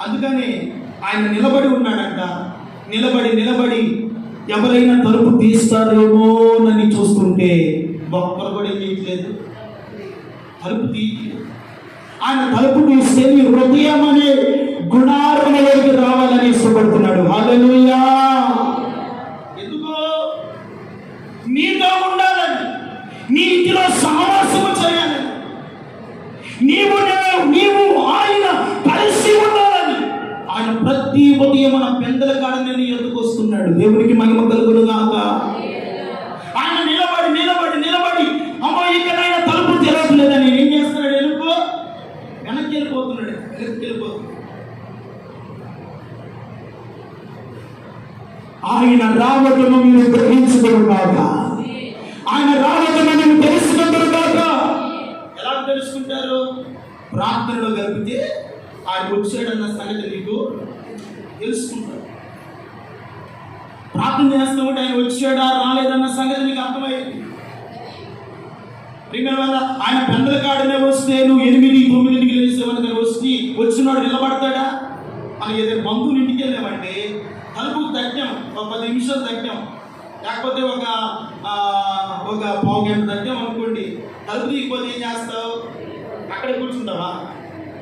అందుకని ఆయన నిలబడి ఉన్నాడంట. నిలబడి ఎవరైనా తలుపు తీస్తారేమో అని చూస్తుంటే ఒక్కరు కూడా ఏం చేయట్లేదు, తలుపు తీయట్లేదు. ఆయన తలుపు తీస్తే నీ హృదయం అనే గుణార్మలోకి రావాలని ఇష్టపడుతున్నాడు. హల్లెలూయా. ఎందుకో నీతో ఉండాలని, నీ ఇంటిలో సహవాసము చేయాలని, నీవు ఆయన కలిసి ఉండాలని ఆయన ప్రతి మన పెందల కాడనే నీ ఎదుకు వస్తున్నాడు. దేవునికి మహిమ కలుగును గాక. ఆయన నిలబడి నిలబడి నిలబడి అమ్మో ఇక్కడైనా తలుపు తెరవట్లేదని ఏం చేస్తున్నాడు? వెనక్కి వెళ్ళిపోతున్నాడు. ఆయన రావటము మీరు గ్రహించగలరు కాక, ఆయన రావటము మీరు తెలుసుకుంటారు కాక. ఎలా తెలుసుకుంటారు? ప్రార్థనలో కలిపితే ఆయన వచ్చాడన్న సంగతి నీకు తెలుసుకుంటారు. ప్రార్థన చేస్తామంటే ఆయన వచ్చాడా రాలేదన్న సంగతి నీకు అర్థమైంది. ఆయన పెందల కాడనే వస్తే నువ్వు 8-9 లేసేవని వచ్చి వచ్చినాడు నిలబడతాడా? అని ఏదైనా బంధువులు ఇంటికి వెళ్ళామంటే తలుపుకు తగ్గాం, ఒక 10 నిమిషాలు తగ్గాం, లేకపోతే ఒక పావు గంట తగ్గాం అనుకోండి. తలుపు తీయకపోతే ఏం చేస్తావు? అక్కడే కూర్చుంటావా?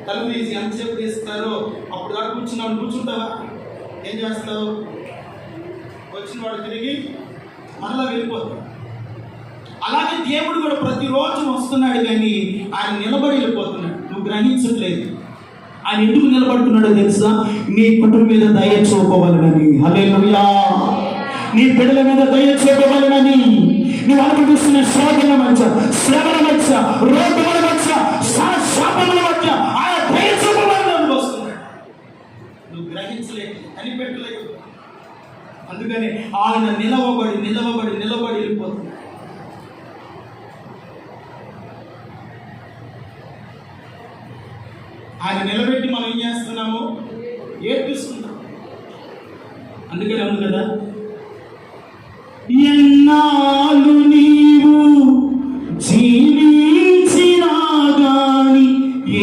తలుపు తీసి ఎంతసేపు తీస్తారో అప్పుడు దాకా కూర్చుంటావా? ఏం చేస్తావు? వచ్చిన వాడు తిరిగి మరలా వెళ్ళిపోతావు. అలాగే దేవుడు కూడా ప్రతిరోజు వస్తున్నాడు, కానీ ఆయన నిలబడి వెళ్ళిపోతున్నాడు. నువ్వు గ్రహించట్లేదు. ఆయన ఎందుకు నిలబడుతున్నాడో తెలుసా? నీ కుటుంబం మీద దయ చూపవాలని. హల్లెలూయా. నీ బిడ్డల మీద దయ చూపవాలని. నువ్వు అనుభవిస్తున్న శోధన మధ్య, శ్రమల మధ్య, రోగముల మధ్య, శాపముల మధ్య ఆయన దయ చూపవాలని అనుభవిస్తున్నాడు. నువ్వు గ్రహించలేదు, కనిపెట్టలేదు. అందుకని ఆయన నిలవబడి నిలవబడి నిలబడి వెళ్ళిపోతున్నాడు. ఆయన నిలబెట్టి మనం ఏం చేస్తున్నాము? ఏడ్పిస్తున్నాం. అందుకని ఉంది కదా, ఎన్నాళ్ళు నీవు జీవించినా గాని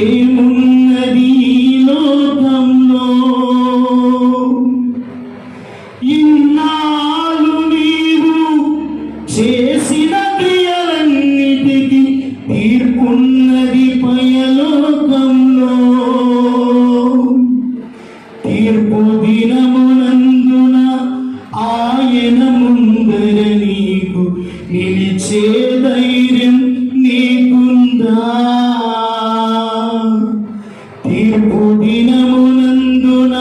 ఏమున్నది లోకంలో, ఇన్నాళ్ళు నీవు చేసిన క్రియలన్నిటికీ తీర్పున్నది పయలోకంలో. తీర్పు దినమునందున ఆయన ముందర నీకు నిలిచే ధైర్యం నీకుందా? తీర్పు దినమునందున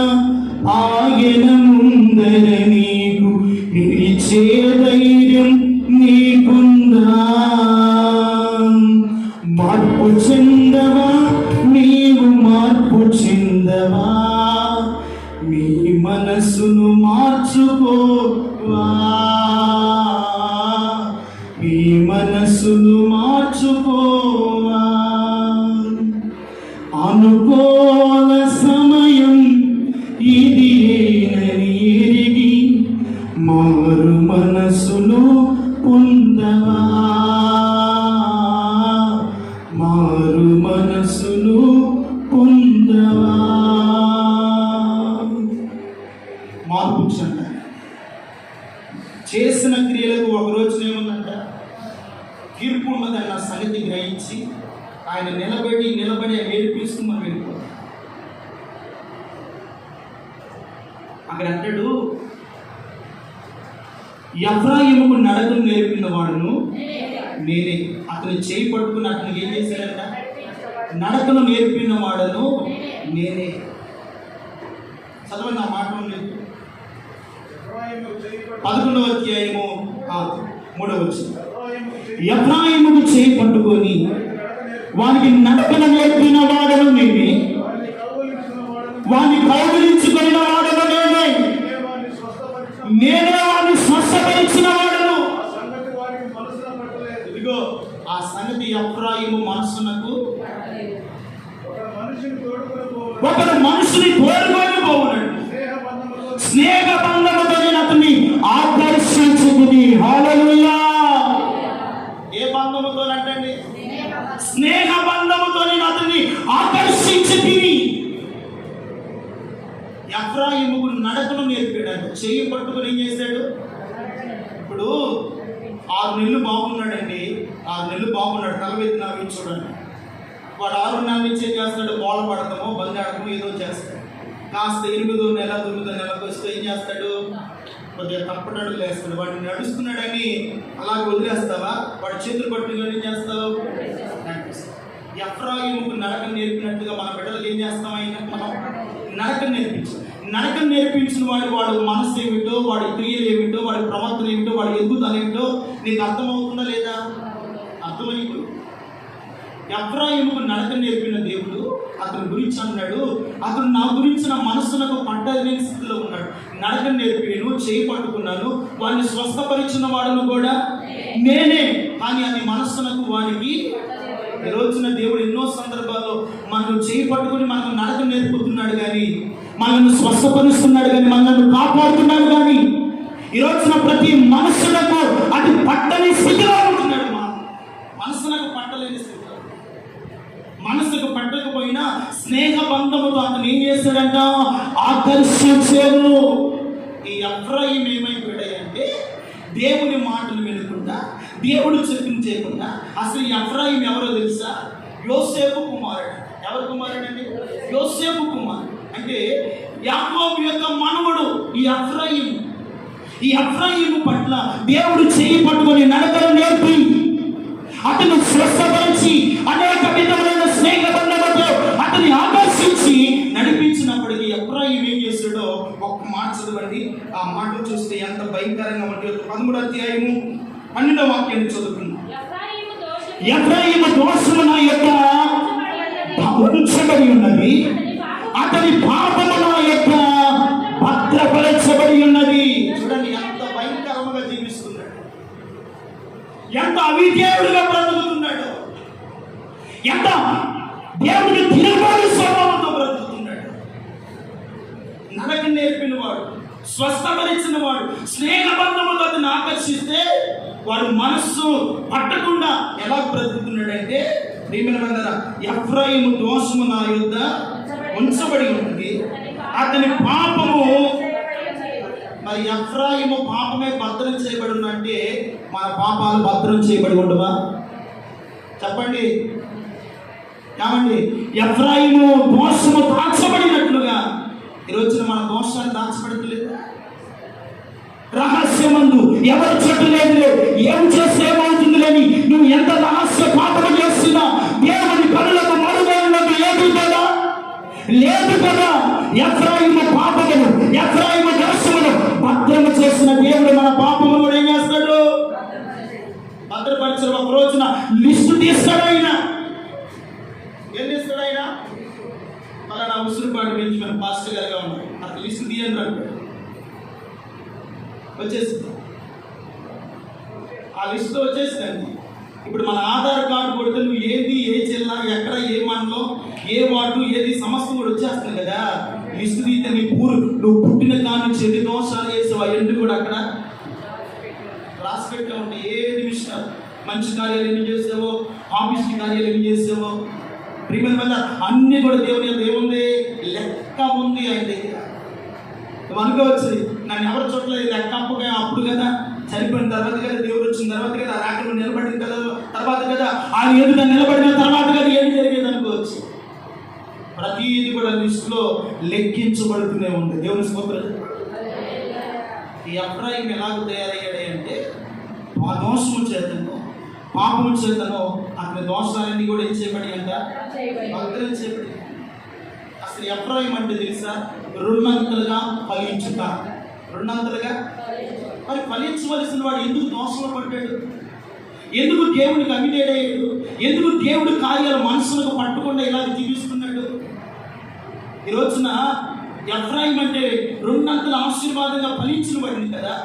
ఆయన ముందర నీకు నిలిచే ధైర్యం నీకుందా? మార్పు చెందవా? నీవు మార్పు చెందవా? నీ మనసును మార్చుకోవా? నీ మనసును మార్చుకోవా? అనుకోల సమయం ఇది ఎరిగి మారు మనసును పొందవా? మారు మనసును పొందవా? మార్పు చెంద చేసిన క్రియలకు ఒక రోజునేముందంట? తీర్పు ఉన్నదన్న సంగతి గ్రహించి ఆయన నిలబడి ఏడిపిస్తూ మనం వెళ్ళిపోతాం. అక్కడ అంటాడు, ఎఫ్రాయిముకు నడకను నేర్పిన వాడును నేనే. అతని చేయి పట్టుకుని అతనికి ఏం చేశాడంట? నడకను నేర్పిన వాడను నేనే. చదవండి ఆ మాట. 11వ అధ్యాయము 3వ వచనం. ఎఫ్రాయిముకు చేయి పట్టుకొని వానికి నడకను నేర్పిన వాడను నేనే, వాని కౌగిలించుకున్న వాడను నేనే, నేనే వాడిని స్వస్థపరిచిన వాడను. ఇదిగో ఆ సంగతి ఎఫ్రాయిము మనసునకు ఒకరు మనుషుని తోడుకొని పోవునట్టు స్నేహ బంధముతో నేను అతన్ని ఆకర్షించుకుని. హల్లెలూయా. ఏ బంధముతో అంటండి? స్నేహ బంధముతో నేను అతన్ని ఆకర్షించుకుని. ఎఫ్రాయిముకు నడకను నేర్పాడు. చెయ్యి పట్టుకుని ఏం చేశాడు? ఇప్పుడు 6 నెలలు బాగున్నాడండి, 6 నెలలు బాగున్నాడు. తలవెత్తి నావి చూడండి. వాడు 6 నెలల నుంచి ఏం చేస్తాడు? బోల పడతామో బండి ఆడతామో ఏదో చేస్తాడు. కాస్త 8వ నెల 9వ నెలకు వస్తే ఏం చేస్తాడు? కొద్దిగా తప్పటి అడుగులు వేస్తాడు. వాడిని నడుస్తున్నాడని అలాగే వదిలేస్తావా? వాడి చేతులు పట్టుకుని ఏం చేస్తావు? ఎఫ్రాయిముకు నడక నేర్పినట్టుగా మన బిడ్డలకు ఏం చేస్తాం? ఆయన మనం నడక నేర్పించాం. నడకను నేర్పించిన వాడు మనస్సు ఏమిటో, వాడి క్రియలు ఏమిటో, వాడి ప్రవర్తన ఏమిటో, వాడి ఎదుగుదల ఏమిటో నీకు అర్థమవుతుందా లేదా? అర్థమైపోయి ఎఫ్రాయిముకు నడక నేర్పిన దేవుడు అతని గురించి అన్నాడు, అతను నా గురించి నా మనస్సునకు పట్టలేని స్థితిలో ఉన్నాడు. నడక నేర్పిను, చేయి పట్టుకున్నాను, వాడిని స్వస్థపరిచిన వాడును కూడా నేనే. కానీ అది మనస్సునకు వాడికి ఈ రోజున దేవుడు ఎన్నో సందర్భాల్లో మనల్ని చేయి పట్టుకుని మనకు నడక నేర్పుతున్నాడు, కానీ మనల్ని స్వస్థపరుస్తున్నాడు, కానీ మనల్ని కాపాడుతున్నాడు. కానీ ఈ రోజున ప్రతి మనస్సులకు అది పట్టని స్థితిలో ఉంటున్నాడు. మనస్సులకు పట్టలేని స్థితిలో, మనసుకు పట్టకపోయినా స్నేహ బంధముతో అతను ఏం చేస్తాడంట? ఆకర్షించాడు. ఈ ఎఫ్రాయిం ఏమైపోయాడంటే దేవుని మాటలు వినకుండా, దేవుడు చెప్పింది చేయకుండా. అసలు ఈ ఎఫ్రాయిం ఎవరో తెలుసా? యోసేపు కుమారుడు. ఎవరు కుమారుడు అండి? యోసేపు కుమారుడు. అంటే యాకోబు యొక్క మనవడు ఈ ఎఫ్రాయిం. ఈ ఎఫ్రాయిం పట్ల దేవుడు చేయి పట్టుకొని నడకలు నేర్పి అతను స్వస్థపరిచి అనేక విధమైన స్నేహ బంధములతో అతన్ని ఆకర్షించి నడిపించినప్పటికీ ఎఫ్రాయిం ఏం చేశాడో ఒక్క మాట చదవండి. ఆ మాట చూస్తే ఎంత భయంకరంగా ఉంటుంది. 13వ అధ్యాయము 12వ వాక్యాన్ని చదువుకున్నాం. ఎఫ్రాయిము దోషము నా యొక్క ఉంచబడి ఉన్నది, అతని పాపము నా యొక్క భద్రపరచబడి ఉన్నది. చూడండి ఎంత భయంకరంగా జీవిస్తున్నాడు, ఎంత అవిధేయుడుగా బ్రతుకుతున్నాడు, ఎంత దేవుడికి తిరుగుబాటు స్వభావంతో బ్రతుకుతున్నాడు. నడక నేర్పిన వాడు, స్వస్థపరిచిన వాడు, స్నేహ బంధములతో అతను ఆకర్షిస్తే వాడు మనస్సు పట్టకుండా ఎలా బ్రతుకుతున్నాడంటే, ప్రియమైన ఎఫ్రాయిము దోషము నా యొద్ద ఉంచబడి ఉన్నది, అతని పాపము. మరి ఎఫ్రాయిము పాపమే భద్రం చేయబడి ఉన్నట్టే మన పాపాలు భద్రం చేయబడి ఉండవా? చెప్పండి ఏమండి? ఎఫ్రాయిము దోషము దాచబడినట్లుగా ఈరోజున మన దోషాన్ని దాచబడతలేదు. రహస్యమందు ఎవరు చుట్టలేదు, ఏం చేస్తే ఏమవుతుంది లేని నువ్వు ఎంత రహస్య పాపము చేస్తున్నా దేవుని కనులకు మరుగైనకు లేదు కదా, లేదు కదా. ఎఫ్రాయిము పాపమును, ఎఫ్రాయిము దోషమును భద్రము చేసిన దేవుడు మన పాపమును కూడా ఏం చేస్తాడు? భద్రపరిచిన ఒక రోజున లిస్టు తీస్తాడు. ఆయన ఏం తీస్తాడు? ఆయన అలా నా ఉసురుపాటు పెంచి మన పాస్టర్ గారుగా ఉన్నాడు, అతను లిస్టు తీయండి అంటాడు. వచ్చేసింది, ఆ లిస్టులో వచ్చేసిందండి. ఇప్పుడు మన ఆధార్ కార్డు కొడితే నువ్వు ఏది, ఏ జిల్లా, ఎక్కడ, ఏ మండలం, ఏ వార్డు, ఏది సమస్తం కూడా వచ్చేస్తుంది కదా. లిస్టు తీస్తే నీ నువ్వు పుట్టిన కాని చెడు దోషాలు చేసావు అవన్నీ కూడా అక్కడ రాసి పెట్టా ఉంటాయి. ఏ నిమిషం మంచి కార్యాలు ఎన్ని చేసావో, ఆఫీస్ కార్యాలు ఎన్ని చేసావో, ప్రియమైన వల్ల అన్ని కూడా దేవుని ఏముంది? లెక్క ఉంది ఆయన దగ్గర. నువ్వు అనుకోవచ్చు, నన్ను ఎవరు చూడలేదు లెక్క అప్పుడు కదా, చనిపోయిన తర్వాత కదా, దేవుడు వచ్చిన తర్వాత కదా, రాత్రి నిలబడిన కదా, తర్వాత కదా, ఆయన ఎదుట నిలబడిన తర్వాత కదా ఏం జరిగేది అనుకోవచ్చు. ప్రతిదీ కూడా లిస్టులో లెక్కించబడుతూనే ఉంది. దేవుని స్తోత్రం. ఈ ఎఫ్రాయిం ఎలాగ తయారయ్యాడు అంటే ఆ దోషము చేతను, పాపము చేతను అతని దోషాలన్నీ కూడా ఏం చేయబడి అంట? భద్రం చేయబడి. అసలు ఎఫ్రాయిం అంటే తెలుసా? రెండంతలుగా ఫలించుట. రెండంతలుగా మరి ఫలించవలసిన వాడు ఎందుకు దోషంలో పడ్డాడు? ఎందుకు దేవుడికి అవిధేయుడయ్యాడు? ఎందుకు దేవుడి కార్యాలు మనసులకు పట్టకుండా ఇలాగ జీవిస్తున్నాడు? ఈ రోజున ఎఫ్రాయిం అంటే రెండంతల ఆశీర్వాదంగా ఫలించిన వాడిని కదా,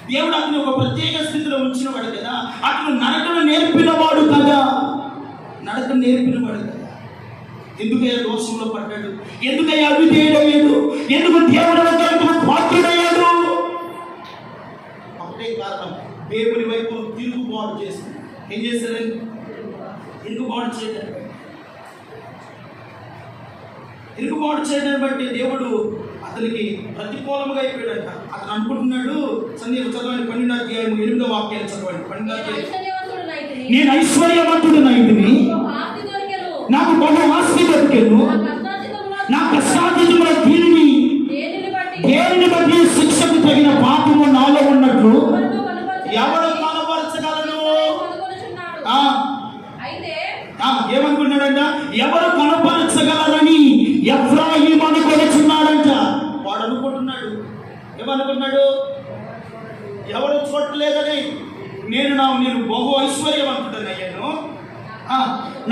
దేవుడు అతను ఒక ప్రత్యేక స్థితిలో ఉంచిన వాడు కదా, అతను నడకను నేర్పినవాడు కదా, నడకను నేర్పినవాడు కదా. ఎందుకయ్యా దోషంలో పడ్డాడు? ఎందుకయ్యా అవిధేయుడయ్యాడు? ఎందుకు దేవుడు పాత్రుడయ్యాడు? ఒకటే కారణం, దేవుని వైపు తిరుగుబాటు చేస్తాడు. ఏం చేశాడండి? తిరుగుబాటు చేయడం. తిరుగుబాటు చేయడం బట్టి దేవుడు అతనికి ప్రతికూలముగా అయిపోయాడంట. అతను అనుకుంటున్నాడు, చదవండి 12వ అధ్యాయం 8వ వాక్యాన్ని చదవండి. 12వ అధ్యాయం, నేను ఐశ్వర్యవంతుడినైతిని, నాకు బహు ఆస్తి దొరికెను, నా కష్టార్జితముల దీనిని దేనిని బట్టి శిక్షకు తగిన పాపము నాలో ఉన్నట్లు ఎవరు కనపరచగలరు? ఏమనుకున్నాడంట? ఎవరు కనపరచగలరని ఎఫ్రాయిం అనుకొనుచున్నాడంట. ఎందుకు అనుకున్నాడు? ఎవరు చూడలేదని. నేను బహు ఐశ్వర్యవంతుడని అయ్యాను,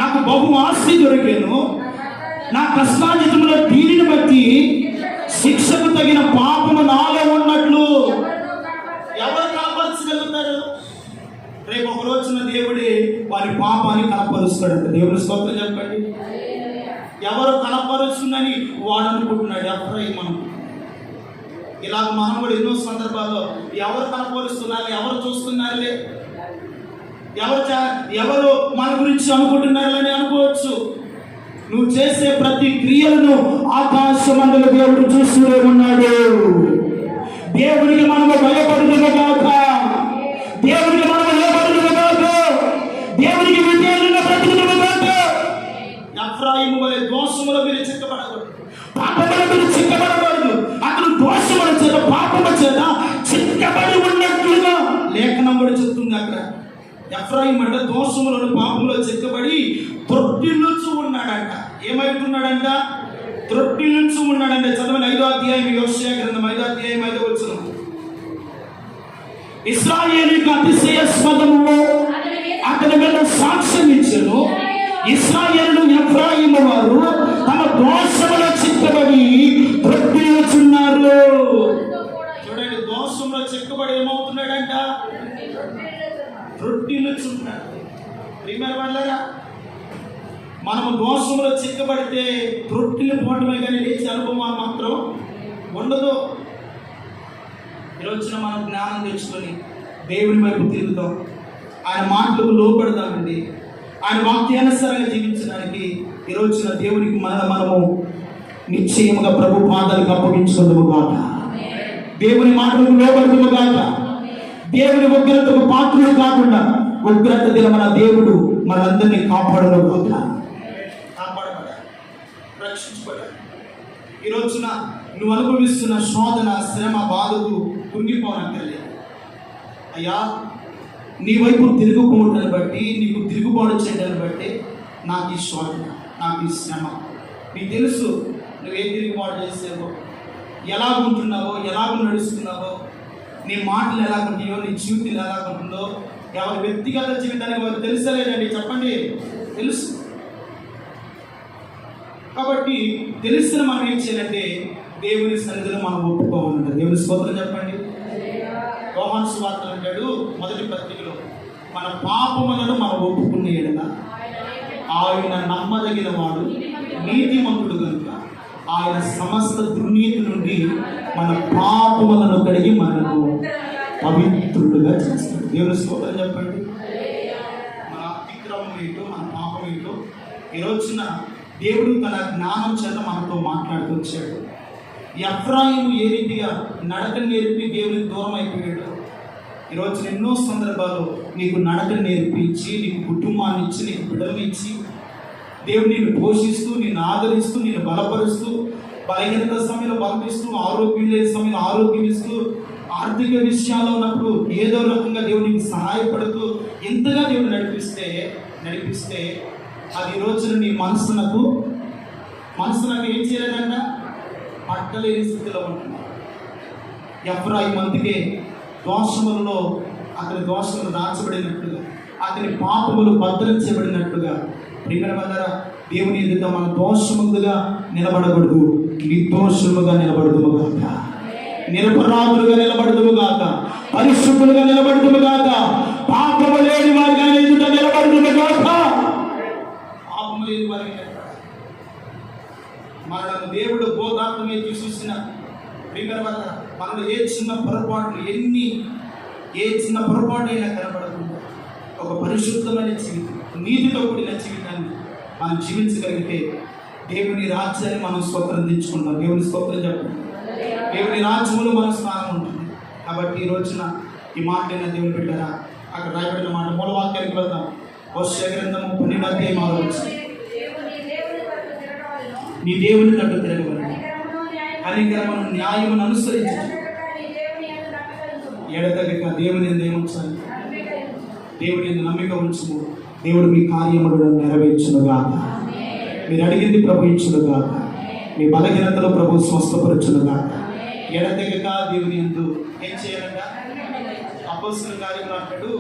నాకు బహు ఆస్తి దొరికాను, నా కష్టాజితముల దీనిని బట్టి శిక్షకు తగిన పాపము నాలో ఉన్నట్లు ఎవరు కనపరచగలుగుతారు? రేపు ఒక రోజున దేవుడే వారి పాపాన్ని కనపరుస్తాడంట. దేవుని స్తోత్రం చెప్పండి. ఎవరు కనపరుస్తుందని వాడు అనుకుంటున్నాడు, ఎఫ్రాయిము అనుకుంటున్నాడు. ఇలాగ మనం కూడా ఎన్నో సందర్భాల్లో ఎవరు కనపరుస్తున్నారు, ఎవరు చూస్తున్నారులే, ఎవరు మన గురించి అనుకుంటున్నారని అనుకోవచ్చు. నువ్వు చేసే ప్రతి క్రియలను ఆకాశమండల దేవుడు చూస్తూనే ఉన్నాడు. దేవునికి మనము భయపడుతున్నగాక, దేవునికి మనము భయపడుతున్నగాక, దేవునికి విధేయులుగా బ్రతుకుతున్నగాక. ఎఫ్రాయిము వలె దోషముల మీద చిక్కబడకూడదు, పాపముల మీద చిక్కబడకూడదు. అతను దోషముల చేత పాపముల చేత చిక్కబడి ఉన్నట్లుగా లేఖనం కూడా చెప్తుంది. అక్కడ ఎఫ్రాయిము అంటే దోషములను పాపములో చిక్కబడి త్రొట్టిల్లుచు ఉన్నాడంట. ఏమైతున్నాడంట? త్రొట్టిల్లుచు ఉన్నాడంటే. చదవని 5వ అధ్యాయం యోషియా గ్రంథం 5వ అధ్యాయం 5వ వచనం. ఇశ్రాయేలుకు అతిశయాస్పదము అతని మీద సాక్ష్యం ఇచ్చెను. ఇశ్రాయేలు ఎఫ్రాయిము వారు తమ దోషములో చిక్కబడి త్రొట్టిల్లుచున్నారు. చూడండి, దోషంలో చిక్కబడి ఏమవుతున్నాడంట? త్రొట్టిల్లుచున్నాడు. ప్రియమైన వాళ్ళారా, మనము దోషంలో చిక్కబడితే త్రొట్టిల్లు పోవటమే కానీ లేచి అనుభవం మాత్రం ఉండదు. ఈరోజున మనం జ్ఞానం తెచ్చుకొని దేవుని వైపు తిరుగుతాం, ఆయన మాటలకు లోపడదామండి. ఆయన వాక్యానుసారంగా జీవించడానికి ఈరోజున దేవునికి మనము నిశ్చయముగా ప్రభు పాదాలకు అప్పగించుకుందాము గాక. దేవుని మాటలకు లోబడదుము గాక. దేవుని ఉగ్రతకు పాత్రులు కాకుండా ఉగ్రత దిన మన దేవుడు మనందరినీ కాపాడను గాక. రక్షించబడాలి. ఈ రోజున నువ్వు అనుభవిస్తున్న శోధన, శ్రమ, బాధకు కుంగిపోనక్కర్లేదు. అయ్యా, నీ వైపు తిరుగుపోవటాన్ని బట్టి, నీకు తిరుగుబాటు చేయడాన్ని బట్టి నాకు ఈ శోధన, నాకు ఈ శ్రమ. నీకు తెలుసు నువ్వే తిరుగుబాటు చేసావో, ఎలాగుంటున్నావో, ఎలాగ నడుస్తున్నావో, నీ మాటలు ఎలాగుంటాయో, నీ జీవితం ఎలాగుంటుందో ఎవరి వ్యక్తిగత జీవితానికి వారు తెలుసలేదండి. చెప్పండి, తెలుసు. కాబట్టి తెలిసిన మనం ఏం చేయాలంటే దేవుని సన్నిధిలో మనం ఒప్పుకోవాలంట. దేవుని స్తోత్రం చెప్పండి. యోహాను సువార్తలో అంటాడు మొదటి పత్రికలో, మన పాపములను మనం ఒప్పుకునే యెడల ఆయన నమ్మదగిన వాడు, నీతిమంతుడు కనుక ఆయన సమస్త దుర్నీతి నుండి మన పాపములను కడిగి మనకు పవిత్రుడుగా చేస్తాడు. దేవుని స్తోత్రం చెప్పండి. మన అతిక్రమం ఏంటో, మన పాపం ఏంటో ఈ రోజున దేవుడు తన జ్ఞానం చేత మనతో మాట్లాడుతూ వచ్చాడు. ఎఫ్రాయిము ఏ రీతిగా నడక నేర్పి దేవునికి దూరం అయిపోయాడు, ఈరోజు ఎన్నో సందర్భాలు నీకు నడక నేర్పించి, నీకు కుటుంబాన్ని ఇచ్చి, నీకు బిడ్డలను ఇచ్చి, దేవుడు నిన్ను పోషిస్తూ, నిన్ను ఆదరిస్తూ, నిన్ను బలపరుస్తూ, బలహీనత సమయంలో బలపిస్తూ, ఆరోగ్యం లేని సమయంలో ఆరోగ్యం ఇస్తూ, ఆర్థిక విషయాల్లో ఉన్నప్పుడు ఏదో రకంగా దేవుడికి సహాయపడుతూ ఎంతగా దేవుడు నడిపిస్తే అది ఈ రోజున నీ మనసు నాకు ఏం చేయలేదంట, పట్టలేని స్థితిలో ఉంటున్నా. ఎఫ్రాయిము అందుకే దోషములలో అతని దోషములు దాచబడినట్లుగా, అతని పాపములు భద్రించబడినట్లుగా. ప్రియమైన వాళ్ళారా, దేవుని ఎదుట మన దోషముగా నిలబడకూడదు, నిర్దోషముగా నిలబడదుము గాక, నిరపరాధులుగా నిలబడదుము గాక, పరిశుద్ధులుగా నిలబడదుము గాక, పాపము లేని వారిగా ఎదుట నిలబడదుము గాక. పాపము లేని వారిగా మనను దేవుడు బోధాత్మే చూసిన ప్రియమైన వాళ్ళారా, మనలో ఏ చిన్న పొరపాటు అయినా కనపడకుండా ఒక పరిశుద్ధమైన జీవితం, నీతితో కూడిన జీవితాన్ని మనం జీవించగలిగితే దేవుని రాజ్యాన్ని మనం స్వతంత్రించుకుంటాం. దేవుని స్తోత్రం చెప్పండి. దేవుని రాజ్యంలో మన స్థానం ఉంటుంది. కాబట్టి ఈ రోజున ఈ మాట దేవుని బిడ్డరా, అక్కడ రాయబడిన మాట మూలవాక్యానికి వెళ్దాం. హోషేయ గ్రంథము 12వ అధ్యాయం 6వ వచనం. నీ దేవుని తట్టు తిరగవలెను, కనికరమును న్యాయమును అనుసరించి ఎడతెగక దేవుని యందు ఏముంచాలి, దేవుని యందు నమ్మిక ఉంచుము. దేవుడు మీ కార్యములను నెరవేర్చునుగాక. మీరు అడిగింది ప్రభు ఇచ్చునుగాక. మీ బలహీనతలో ప్రభు స్వస్థపరచునుగాక. ఎడతెగక దేవుని యందు ఏం చేయాలంట? అపొస్తలుల కార్యములు అంటాడు,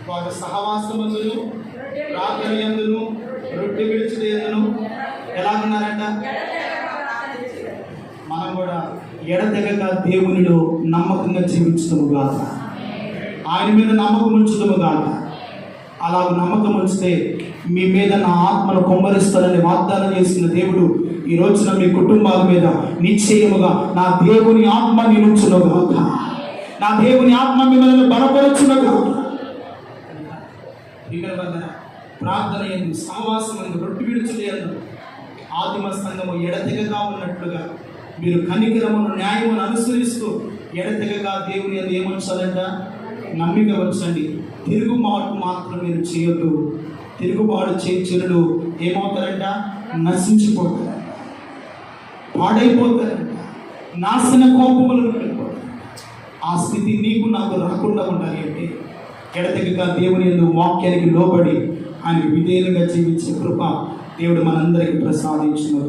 వారు సహవాసమందును ప్రార్థన యందును రొట్టె విడుచుట యందును ఎలాగున్నారంట? మనం కూడా ఎడతెగక దేవునిలో నమ్మకంగా జీవించడము కాదు, ఆయన మీద నమ్మకం ఉంచడము కాదు. అలాగ నమ్మకం ఉంచితే మీ మీద నా ఆత్మను కొమ్మరిస్తానని వాగ్దానం చేసిన దేవుడు ఈ రోజున మీ కుటుంబాల మీద నిశ్చయముగా నా దేవుని ఆత్మ నిలుచునుగాక, నా దేవుని ఆత్మ మిమ్మల్ని బలపరచునుగాక. ప్రార్థన యందు సహవాసం యందు రొట్టె విడుచుట యందు ఆదిమ సంఘము ఎడతెగగా ఉన్నట్లుగా మీరు కనికరమును న్యాయమును అనుసరిస్తూ ఎడతెగగా దేవుని యందు ఏముంచాలంట? నమ్మిక ఉంచండి. తిరుగుబాటు మాత్రం మీరు చేయొద్దు. తిరుగుబాటు చెరులు ఏమవుతారంట? నశించిపోతారంట, పాడైపోతారంట, నాశన కోపములు ఉండిపోతారు. ఆ స్థితి నీకు నాకు రాకుండా ఉండాలి అంటే ఎడతెగక దేవుని యందు వాక్యానికి లోబడి ఆయనకు విధేయులుగా జీవించే కృప దేవుడు మనందరికీ ప్రసాదించును.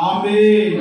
ఆమేన్.